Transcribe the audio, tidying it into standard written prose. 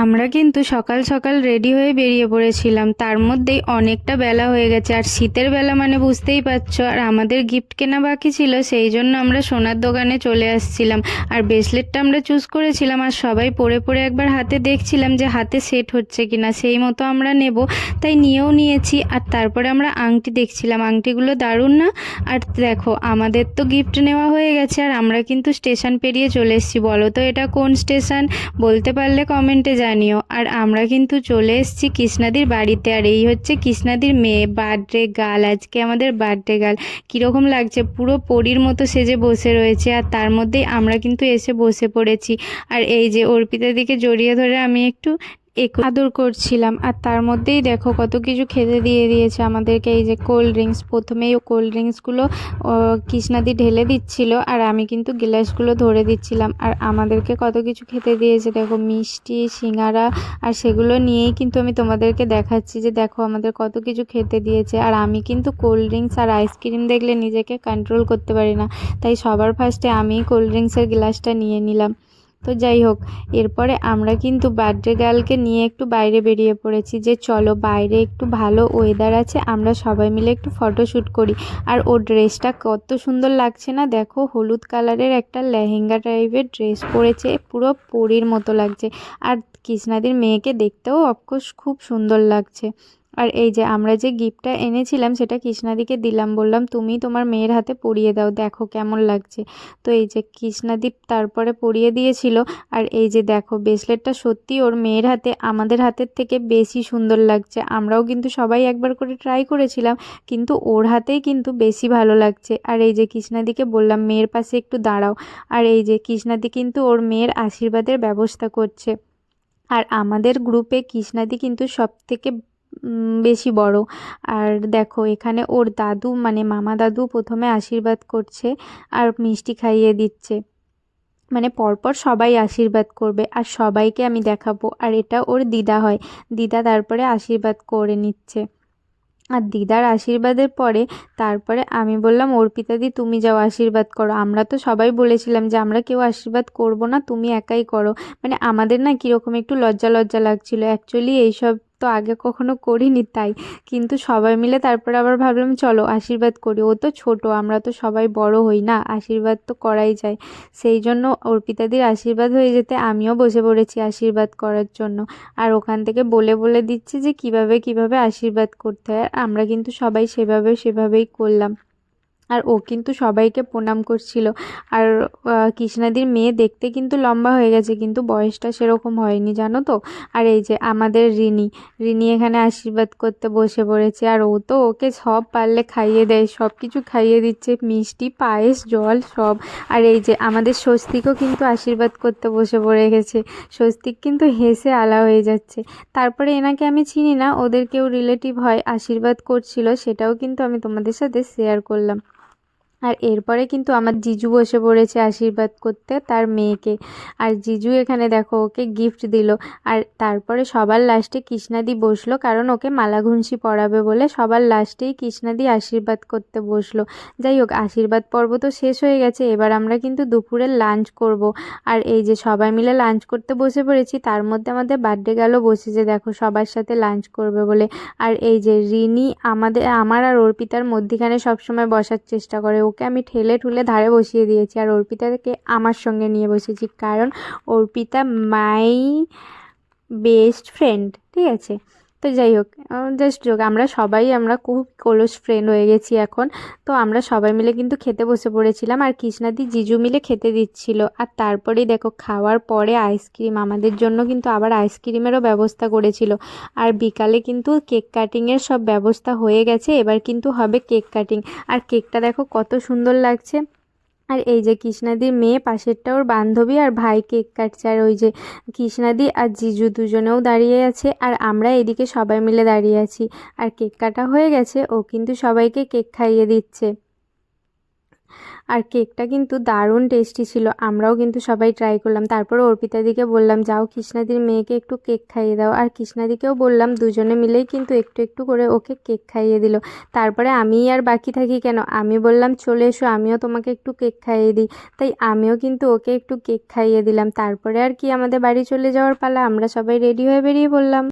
আমরা কিন্তু সকাল সকাল রেডি হয়ে বেরিয়ে পড়েছিলাম, তার মধ্যেই অনেকটা বেলা হয়ে গেছে। আর শীতের বেলা মানে বুঝতেই পারছো। আর আমাদের গিফট কেনা বাকি ছিল, সেই জন্য আমরা সোনার দোকানে চলে আসছিলাম। আর ব্রেসলেটটা আমরা চুজ করেছিলাম, আর সবাই পরে পরে একবার হাতে দেখছিলাম যে হাতে সেট হচ্ছে কিনা, সেই মতো আমরা নেব, তাই নিয়েও নিয়েছি। আর তারপরে আমরা আংটি দেখছিলাম, আংটিগুলো দারুণ না? আর দেখো, আমাদের তো গিফট নেওয়া হয়ে গেছে, আর আমরা কিন্তু স্টেশন পেরিয়ে চলে এসেছি। বলো তো এটা কোন স্টেশন? বলতে পারলে কমেন্টে জানিও। আর আমরা কিন্তু চলে এসেছি কৃষ্ণাদির বাড়িতে। আর এই হচ্ছে কৃষ্ণাদির মেয়ে, বার্থডে গার্ল। আজকে আমাদের বার্থডে গার্ল। কীরকম লাগছে? পুরো পরীর মতো সেজে বসে রয়েছে, আর তার মধ্যেই আমরা কিন্তু এসে বসে পড়েছি। আর এই যে অর্পিতার দিকে জড়িয়ে ধরে আমি একটু আদর করছিলাম। আর তার মধ্যেই দেখো কত কিছু খেতে দিয়ে দিয়েছে আমাদেরকে। এই যে কোল্ড ড্রিঙ্কস, প্রথমেই ও কোল্ড ড্রিঙ্কসগুলো কৃষ্ণাদি ঢেলে দিচ্ছিল, আর আমি কিন্তু গ্লাসগুলো ধরে দিচ্ছিলাম। আর আমাদেরকে কত কিছু খেতে দিয়েছে দেখো, মিষ্টি, সিঙ্গারা। আর সেগুলো নিয়েই কিন্তু আমি তোমাদেরকে দেখাচ্ছি যে দেখো আমাদের কত কিছু খেতে দিয়েছে। আর আমি কিন্তু কোল্ড ড্রিঙ্কস আর আইসক্রিম দেখলে নিজেকে কন্ট্রোল করতে পারি না, তাই সবার ফার্স্টে আমি কোল্ড ড্রিঙ্কসের গ্লাসটা নিয়ে নিলাম। তো যাই হোক, এরপরে আমরা কিন্তু বার্থডে গার্লকে নিয়ে একটু বাইরে বেরিয়ে পড়েছি যে চলো বাইরে একটু ভালো ওয়েদার আছে, আমরা সবাই মিলে একটু ফটোশ্যুট করি। আর ওর ড্রেসটা কত সুন্দর লাগছে না? দেখো, হলুদ কালারের একটা লেহেঙ্গা টাইপের ড্রেস পরেছে, পুরো পরীর মতো লাগছে। আর কৃষ্ণাদির মেয়েকে দেখতেও অফকোর্স খুব সুন্দর লাগছে। আর এই যে আমরা যে গিফটটা এনেছিলাম সেটা কৃষ্ণাদিকে দিলাম, বললাম তুমি তোমার মেয়ের হাতে পরিয়ে দাও, দেখো কেমন লাগছে। তো এই যে কৃষ্ণাদীপ তারপরে পরিয়ে দিয়েছিল। আর এই যে দেখো, ব্রেসলেটটা সত্যি ওর মেয়ের হাতে আমাদের হাতের থেকে বেশি সুন্দর লাগছে। আমরাও কিন্তু সবাই একবার করে ট্রাই করেছিলাম, কিন্তু ওর হাতেই কিন্তু বেশি ভালো লাগছে। আর এই যে কৃষ্ণাদিকে বললাম মেয়ের পাশে একটু দাঁড়াও। আর এই যে কৃষ্ণাদি কিন্তু ওর মেয়ের আশীর্বাদের ব্যবস্থা করছে। আর আমাদের গ্রুপে কৃষ্ণাদি কিন্তু সবথেকে বেশি বড়। আর দেখো এখানে ওর দাদু মানে মামা দাদু প্রথমে আশীর্বাদ করছে আর মিষ্টি খাইয়ে দিচ্ছে। মানে পরপর সবাই আশীর্বাদ করবে আর সবাইকে আমি দেখাবো। আর এটা ওর দিদা হয়, দিদা তারপরে আশীর্বাদ করে নিচ্ছে। আর দিদার আশীর্বাদের পরে তারপরে আমি বললাম অর্পিতাদি তুমি যাও আশীর্বাদ করো। আমরা তো সবাই বলেছিলাম যে আমরা কেউ আশীর্বাদ করব না, তুমি একাই করো। মানে আমাদের না কীরকম একটু লজ্জা লজ্জা লাগছিল, অ্যাকচুয়ালি এইসব তো আগে কখনো করিনি তাই। কিন্তু সবাই মিলে তারপরে আবার ভাবলাম চলো আশীর্বাদ করি, ও তো ছোট, আমরা তো সবাই বড় হই না, আশীর্বাদ তো করাই যায়। সেই জন্য অর্পিতাদির আশীর্বাদ হয়ে যেতে আমিও বসে পড়েছি আশীর্বাদ করার জন্য। আর ওখান থেকে বলে বলে দিচ্ছে যে কিভাবে কিভাবে আশীর্বাদ করতে হয়। আমরা কিন্তু সবাই সেভাবেই করলাম। আর ও কিন্তু সবাইকে প্রণাম করছিল। আর কৃষ্ণাদির মেয়ে দেখতে কিন্তু লম্বা হয়ে গেছে, কিন্তু বয়সটা সেরকম হয়নি জানো তো। আর এই যে আমাদের রিনি, রিনি এখানে আশীর্বাদ করতে বসে পড়েছে। আর ও তো ওকে সব পারলে খাইয়ে দেয়, সব কিছু খাইয়ে দিচ্ছে, মিষ্টি, পায়েস, জল সব। আর এই যে আমাদের স্বস্তিকও কিন্তু আশীর্বাদ করতে বসে পড়ে গেছে। স্বস্তিক কিন্তু হেসে আলা হয়ে যাচ্ছে। তারপরে এনাকে আমি চিনি না, ওদের কেউ রিলেটিভ হয়, আশীর্বাদ করছিল, সেটাও কিন্তু আমি তোমাদের সাথে শেয়ার করলাম। আর এরপরে কিন্তু আমার জিজু বসে পড়েছে আশীর্বাদ করতে তার মেয়েকে। আর জিজু এখানে দেখো ওকে গিফট দিল। আর তারপরে সবার লাস্টে কৃষ্ণাদি বসলো, কারণ ওকে মালাঘুন্সি পরাবে বলে সবার লাস্টেই কৃষ্ণাদি আশীর্বাদ করতে বসলো। যাই হোক, আশীর্বাদ পর্ব তো শেষ হয়ে গেছে, এবার আমরা কিন্তু দুপুরের লাঞ্চ করব। আর এই যে সবাই মিলে লাঞ্চ করতে বসে পড়েছি, তার মধ্যে আমাদের বার্থডে গার্লও বসেছে দেখো সবার সাথে লাঞ্চ করবে বলে। আর এই যে রিনি আমার আর অর্পিতার মধ্যিখানে সবসময় বসার চেষ্টা করে, ওকে আমি ঠেলে ঠুলে ধারে বসিয়ে দিয়েছি। আর অর্পিতাকে আমার সঙ্গে নিয়ে বসেছি, কারণ অর্পিতা মাই বেস্ট ফ্রেন্ড, ঠিক আছে? তো যাই হোক, জাস্ট যোগ, আমরা খুব ক্লোজ ফ্রেন্ড হয়ে গেছি এখন। তো আমরা সবাই মিলে কিন্তু খেতে বসে পড়েছিলাম, আর কৃষ্ণাদি জিজু মিলে খেতে দিচ্ছিল। আর তারপরেই দেখো খাওয়ার পরে আইসক্রিম, আমাদের জন্য কিন্তু আবার আইসক্রিমেরও ব্যবস্থা করেছিল। আর বিকালে কিন্তু কেক কাটিংয়ের সব ব্যবস্থা হয়ে গেছে, এবার কিন্তু হবে কেক কাটিং। আর কেকটা দেখো কত সুন্দর লাগছে। আর এই যে কৃষ্ণাদির মেয়ে পাশেরটা ওর বান্ধবী আর ভাই কেক কাটছে। আর ওই যে কৃষ্ণাদি আর জিজু দুজনেও দাঁড়িয়ে আছে, আর আমরা এদিকে সবাই মিলে দাঁড়িয়ে আছি। আর কেক কাটা হয়ে গেছে, ও কিন্তু সবাইকে কেক খাইয়ে দিচ্ছে। আর কেকটা কিন্তু দারুণ টেস্টি ছিল। আমরাও কিন্তু সবাই ট্রাই করলাম। তারপর অর্পিতাদিকে বললাম, যাও কৃষ্ণাদির মেয়েকে একটু কেক খাইয়ে দাও। আর কৃষ্ণাদিকেও বললাম, দুজনে মিলেই কিন্তু একটু একটু করে ওকে কেক খাইয়ে দিল। তারপরে আমিই আর বাকি থাকি কেন, আমি বললাম চলে এসো, আমিও তোমাকে একটু কেক খাইয়ে দিই। তাই আমিও কিন্তু ওকে একটু কেক খাইয়ে দিলাম। তারপরে আর কি আমাদের বাড়ি চলে যাওয়ার পালা। আমরা সবাই রেডি হয়ে বেরিয়ে পড়লাম।